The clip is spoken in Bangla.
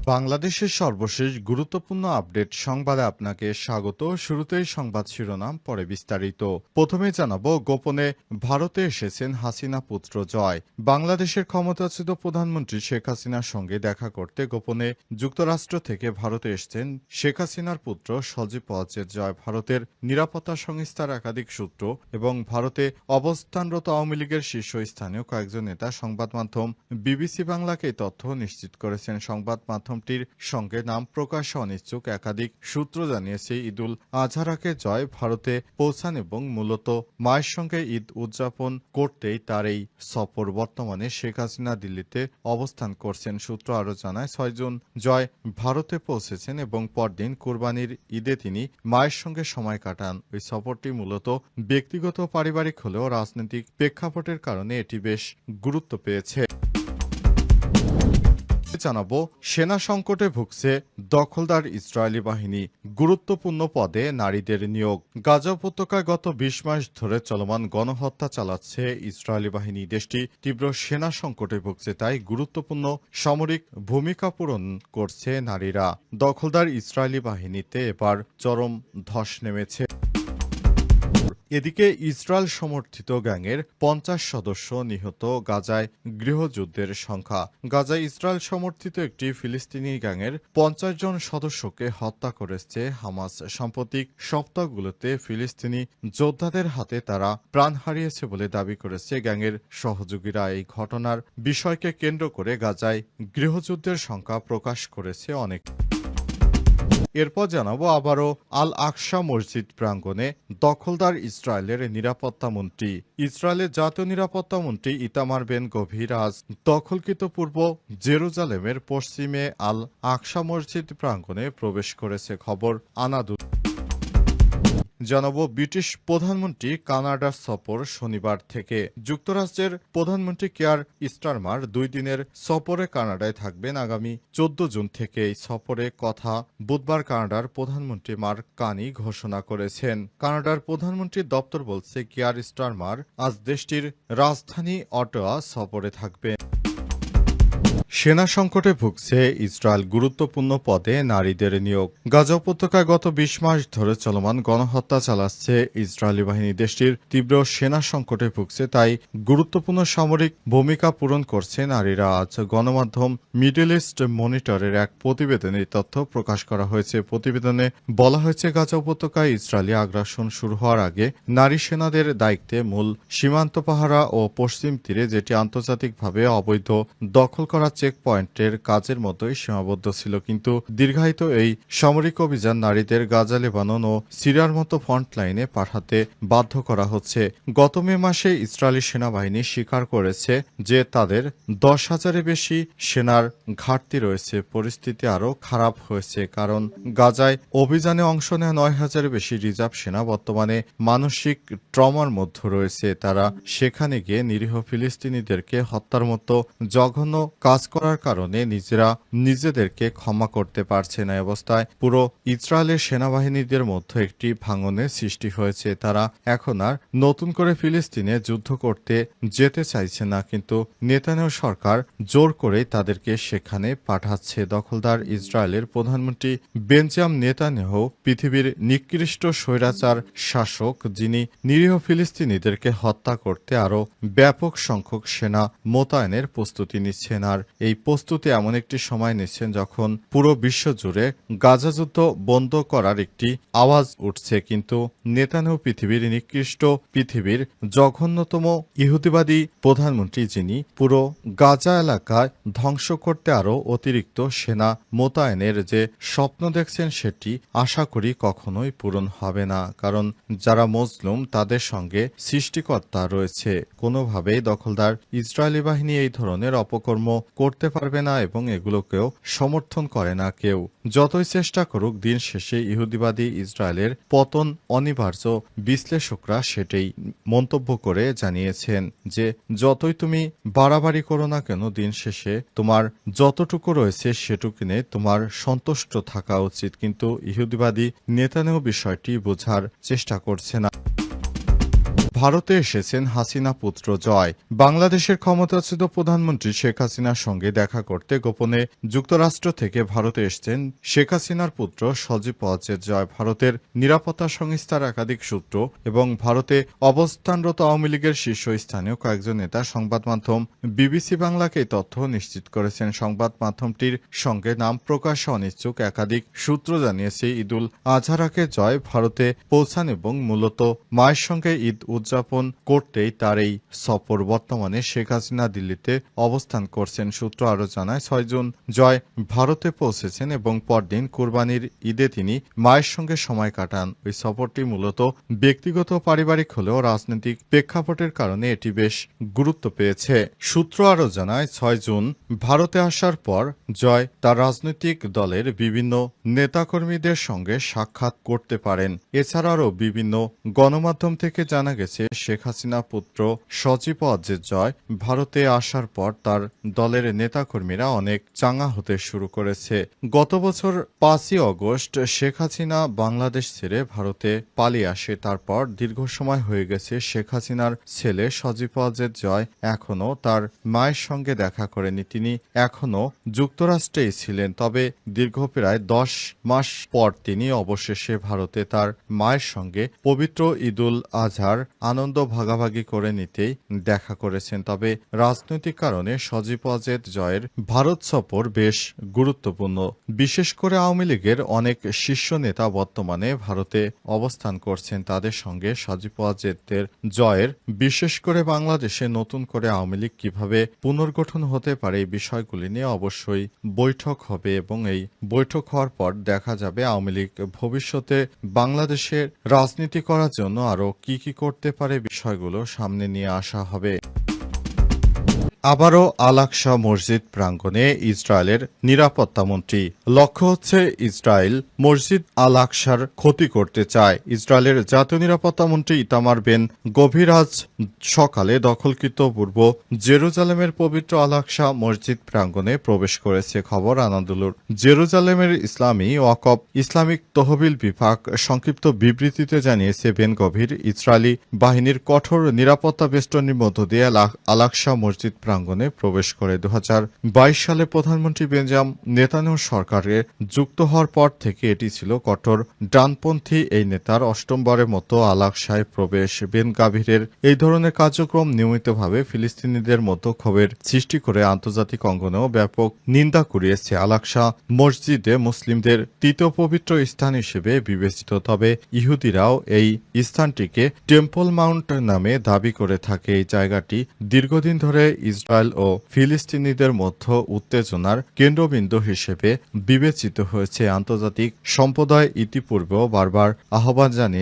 বাংলাদেশের সর্বশেষ গুরুত্বপূর্ণ আপডেট সংবাদে আপনাকে স্বাগত। শুরুতেই সংবাদ শিরোনাম, পরে বিস্তারিত। প্রথমে জানাবো, গোপনে ভারতে এসেছেন হাসিনা পুত্র জয়। বাংলাদেশের ক্ষমতাচ্যুত প্রধানমন্ত্রী শেখ হাসিনার সঙ্গে দেখা করতে গোপনে যুক্তরাষ্ট্র থেকে ভারতে এসেছেন শেখ হাসিনার পুত্র সজীব ওয়াজেদ জয়। ভারতের নিরাপত্তা সংস্থার একাধিক সূত্র এবং ভারতে অবস্থানরত আওয়ামী লীগের শীর্ষস্থানীয় কয়েকজন নেতা সংবাদ মাধ্যম বিবিসি বাংলাকে এই তথ্য নিশ্চিত করেছেন। সংবাদ মাধ্যমটির সঙ্গে নাম প্রকাশে অনিচ্ছুক একাধিক সূত্র জানিয়েছে, ঈদুল আজহার আগে জয় ভারতে পৌঁছান এবং মূলত মায়ের সঙ্গে ঈদ উদযাপন করতেই তার এই সফর। বর্তমানে শেখ হাসিনা দিল্লিতে অবস্থান করছেন। সূত্র আরও জানায়, 6 জুন জয় ভারতে পৌঁছেছেন এবং পরদিন কুরবানির ঈদে তিনি মায়ের সঙ্গে সময় কাটান। ওই সফরটি মূলত ব্যক্তিগত পারিবারিক হলেও রাজনৈতিক প্রেক্ষাপটের কারণে এটি বেশ গুরুত্ব পেয়েছে। জানাবো, সেনা সংকটে ভুগছে দখলদার ইসরায়েলি বাহিনী, গুরুত্বপূর্ণ পদে নারীদের নিয়োগ। গাজা উপত্যকায় গত 20 মাস ধরে চলমান গণহত্যা চালাচ্ছে ইসরায়েলি বাহিনী। দেশটি তীব্র সেনা সংকটে ভুগছে, তাই গুরুত্বপূর্ণ সামরিক ভূমিকা পূরণ করছে নারীরা। দখলদার ইসরায়েলি বাহিনীতে এবার চরম ধস নেমেছে। এদিকে ইসরায়েল সমর্থিত গ্যাংয়ের 50 সদস্য নিহত, গাজায় গৃহযুদ্ধের সংখ্যা। গাজায় ইসরায়েল সমর্থিত একটি ফিলিস্তিনি গ্যাংয়ের 50 জন সদস্যকে হত্যা করেছে হামাস। সাম্প্রতিক সপ্তাহগুলোতে ফিলিস্তিনি যোদ্ধাদের হাতে তারা প্রাণ হারিয়েছে বলে দাবি করেছে গ্যাংয়ের সহযোগীরা। এই ঘটনার বিষয়কে কেন্দ্র করে গাজায় গৃহযুদ্ধের সংখ্যা প্রকাশ করেছে অনেক। এরপর জানাবো, আবারও আল আকসা মসজিদ প্রাঙ্গণে দখলদার ইসরায়েলের নিরাপত্তা মন্ত্রী। ইসরায়েলের জাতীয় নিরাপত্তা মন্ত্রী ইতামার বেন গভির আজ দখলকৃত পূর্ব জেরুজালেমের পশ্চিমে আল আকসা মসজিদ প্রাঙ্গণে প্রবেশ করেছে। খবর আনাদু। জানাবো, ব্রিটিশ প্রধানমন্ত্রী কানাডার সফর শনিবার থেকে। যুক্তরাষ্ট্রের প্রধানমন্ত্রী কেয়ার স্টারমার 2 দিনের সফরে কানাডায় থাকবেন আগামী 14 জুন থেকে। এই সফরে কথা বুধবার কানাডার প্রধানমন্ত্রী মার্ক কানি ঘোষণা করেছেন। কানাডার প্রধানমন্ত্রীর দপ্তর বলছে, কেয়ার স্টারমার আজ দেশটির রাজধানী অটোয়া সফরে থাকবেন। সেনা সংকটে ভুগছে ইসরায়েল, গুরুত্বপূর্ণ পদে নারীদের নিয়োগ। গাজা উপত্যকায় গত 20 মাস ধরে চলমান গণহত্যা চালাচ্ছে ইসরায়েলি বাহিনী। দেশটির তীব্র সেনা সংকটে ভুগছে, তাই গুরুত্বপূর্ণ সামরিক ভূমিকা পূরণ করছে নারীরা। আজ গণমাধ্যম মিডল ইস্ট মনিটরের এক প্রতিবেদনে তথ্য প্রকাশ করা হয়েছে। প্রতিবেদনে বলা হয়েছে, গাজা উপত্যকায় ইসরায়েলি আগ্রাসন শুরু হওয়ার আগে নারী সেনাদের দায়িত্বে মূল সীমান্ত পাহারা ও পশ্চিম তীরে, যেটি আন্তর্জাতিকভাবে অবৈধ দখল করা চেক পয়েন্টের কাজের মতোই সীমাবদ্ধ ছিল। কিন্তু দীর্ঘায়িত এই সামরিক অভিযান নারীদের গাজা, লেবানন ও সিরিয়ার মতো ফ্রন্টলাইনে পাঠাতে বাধ্য করা হচ্ছে। গত মে মাসে ইসরায়েলি সেনাবাহিনী স্বীকার করেছে যে তাদের 10,000-এর বেশি সেনার ঘাটতি রয়েছে। পরিস্থিতি আরও খারাপ হয়েছে, কারণ গাজায় অভিযানে অংশ নেওয়া 9,000-এর বেশি রিজার্ভ সেনা বর্তমানে মানসিক ট্রমার মধ্যে রয়েছে। তারা সেখানে গিয়ে নিরীহ ফিলিস্তিনিদেরকে হত্যার মতো জঘন্য কাজ করার কারণে নিজেদেরকে ক্ষমা করতে পারছে না। অবস্থায় পুরো ইসরায়েলের সেনাবাহিনীদের মধ্যে একটি ভাঙনের সৃষ্টি হয়েছে। তারা এখন আর নতুন করে ফিলিস্তিনে যুদ্ধ করতে যেতে চাইছে না, কিন্তু নেতানিয়াহু সরকার জোর করেই তাদেরকে সেখানে পাঠাচ্ছে। দখলদার ইসরায়েলের প্রধানমন্ত্রী বেঞ্জামিন নেতানিয়াহু পৃথিবীর নিকৃষ্ট স্বৈরাচার শাসক, যিনি নিরীহ ফিলিস্তিনিদেরকে হত্যা করতে আরও ব্যাপক সংখ্যক সেনা মোতায়েনের প্রস্তুতি নিচ্ছেন। আর এই প্রস্তুতি এমন একটি সময় নিচ্ছেন যখন পুরো বিশ্ব জুড়ে গাজা যুদ্ধ বন্ধ করার একটি আওয়াজ উঠছে। কিন্তু নেতানিয়াহু পৃথিবীর জঘন্যতম ইহুদিবাদী প্রধানমন্ত্রী, যিনি পুরো গাজা এলাকায় ধ্বংস করতে আরও অতিরিক্ত সেনা মোতায়েনের যে স্বপ্ন দেখছেন, সেটি আশা করি কখনোই পূরণ হবে না। কারণ যারা মজলুম, তাদের সঙ্গে সৃষ্টিকর্তা রয়েছে। কোনোভাবেই দখলদার ইসরায়েলি বাহিনী এই ধরনের অপকর্ম করতে পারবে না এবং এগুলোকেও সমর্থন করে না কেউ। যতই চেষ্টা করুক, দিন শেষে ইহুদিবাদী ইসরায়েলের পতন অনিবার্য। বিশ্লেষকরা সেটাই মন্তব্য করে জানিয়েছেন যে যতই তুমি বাড়াবাড়ি করো না কেন, দিন শেষে তোমার যতটুকু রয়েছে সেটুকু নিয়ে তোমার সন্তুষ্ট থাকা উচিত। কিন্তু ইহুদিবাদী নেতানিয়াহু বিষয়টি বোঝার চেষ্টা করছে না। ভারতে এসেছেন হাসিনা পুত্র জয়। বাংলাদেশের ক্ষমতাচ্যুত প্রধানমন্ত্রী শেখ হাসিনার সঙ্গে দেখা করতে গোপনে যুক্তরাষ্ট্র থেকে ভারতে এসেছেন শেখ হাসিনার পুত্র সজীব ওয়াজেদ জয়। ভারতের নিরাপত্তা সংস্থার একাধিক সূত্র এবং ভারতে অবস্থানরত আওয়ামী লীগের শীর্ষস্থানীয় কয়েকজন নেতা সংবাদ মাধ্যম বিবিসি বাংলাকে এই তথ্য নিশ্চিত করেছেন। সংবাদ মাধ্যমটির সঙ্গে নাম প্রকাশে অনিচ্ছুক একাধিক সূত্র জানিয়েছে, ঈদুল আজহার আগে জয় ভারতে পৌঁছান এবং মূলত মায়ের সঙ্গে ঈদ উদযাপন করতেই তার এই সফর। বর্তমানে শেখ হাসিনা দিল্লিতে অবস্থান করছেন। সূত্র আরও জানায়, ৬ জুন জয় ভারতে পৌঁছেছেন এবং পরদিন কুরবানির ঈদে তিনি মায়ের সঙ্গে সময় কাটান। ওই সফরটি মূলত ব্যক্তিগত পারিবারিক হলেও রাজনৈতিক প্রেক্ষাপটের কারণে এটি বেশ গুরুত্ব পেয়েছে। সূত্র আরও জানায়, ৬ জুন ভারতে আসার পর জয় তার রাজনৈতিক দলের বিভিন্ন নেতাকর্মীদের সঙ্গে সাক্ষাৎ করতে পারেন। এছাড়া আরও বিভিন্ন গণমাধ্যম থেকে জানা গেছে, শেখ হাসিনা পুত্র সজীব ওয়াজেদ জয় ভারতে আসার পর তার দলের নেতাকর্মীরা অনেক চাঙা হতে শুরু করেছে। গত বছর ৫ই অগস্ট শেখ হাসিনা বাংলাদেশ ছেড়ে ভারতে পালিয়ে আসে। তারপর দীর্ঘ সময় হয়ে গেছে শেখ হাসিনার ছেলে সজীব ওয়াজেদ জয় এখনও তার মায়ের সঙ্গে দেখা করেনি। তিনি এখনও যুক্তরাষ্ট্রেই ছিলেন। তবে দীর্ঘ প্রায় ১০ মাস পর তিনি অবশেষে ভারতে তার মায়ের সঙ্গে পবিত্র ঈদুল আজহার আনন্দ ভাগাভাগি করে নিতেই দেখা করেছেন। তবে রাজনৈতিক কারণে সজীব ওয়াজেদ জয়ের ভারত সফর বেশ গুরুত্বপূর্ণ। বিশেষ করে আওয়ামী লীগের অনেক শীর্ষ নেতা বর্তমানে ভারতে অবস্থান করছেন। তাদের সঙ্গে সজীব ওয়াজেদের জয়ের, বিশেষ করে বাংলাদেশে নতুন করে আওয়ামী লীগ কিভাবে পুনর্গঠন হতে পারে এই বিষয়গুলি নিয়ে অবশ্যই বৈঠক হবে এবং এই বৈঠক হওয়ার পর দেখা যাবে আওয়ামী লীগ ভবিষ্যতে বাংলাদেশের রাজনীতি করার জন্য আরও কি করতে পারে বিষয়গুলো সামনে নিয়ে আসা হবে। আবারও আল আকসা মসজিদ প্রাঙ্গণে ইসরায়েলের নিরাপত্তামন্ত্রী। লক্ষ্য হচ্ছে ইসরায়েল মসজিদ আল আকসার ক্ষতি করতে চায়। ইসরায়েলের জাতীয় নিরাপত্তামন্ত্রী ইতামার বেন গভির আজ সকালে দখলকৃত পূর্ব জেরুজালেমের পবিত্র আল আকসা মসজিদ প্রাঙ্গণে প্রবেশ করেছে। খবর আনাদুলুর। জেরুজালেমের ইসলামী ওয়াকফ ইসলামিক তহবিল বিভাগ সংক্ষিপ্ত বিবৃতিতে জানিয়েছে, বেন গভির ইসরায়েলি বাহিনীর কঠোর নিরাপত্তা বেষ্টনীর মধ্য দিয়ে আল আকসা মসজিদ প্রাঙ্গণে প্রবেশ করে। ২০২২ সালে প্রধানমন্ত্রী বেঞ্জামিন নেতানিয়াহু সরকারে যুক্ত হওয়ার পর থেকে এটি ছিল কঠোর ডানপন্থী এই নেতার অষ্টমবারের মতো আল আকসায় প্রবেশ। বেন গাভিরের এই ধরনের কার্যক্রম নিয়মিতভাবে ফিলিস্তিনিদের মধ্যে ক্ষোভের সৃষ্টি করে আন্তর্জাতিক অঙ্গনেও ব্যাপক নিন্দা কুড়িয়েছে। আল আকসা মসজিদে মুসলিমদের তৃতীয় পবিত্র স্থান হিসেবে বিবেচিত। তবে ইহুদিরাও এই স্থানটিকে টেম্পল মাউন্ট নামে দাবি করে থাকে। এই জায়গাটি দীর্ঘদিন ধরে ইসরায়েল ও ফিলিস্তিনিদের মধ্যে উত্তেজনার কেন্দ্রবিন্দু হিসেবে বিবেচিত হয়েছে। আন্তর্জাতিক সম্প্রদায় ইতিপূর্বেও বারবার আহ্বান জানিয়েছে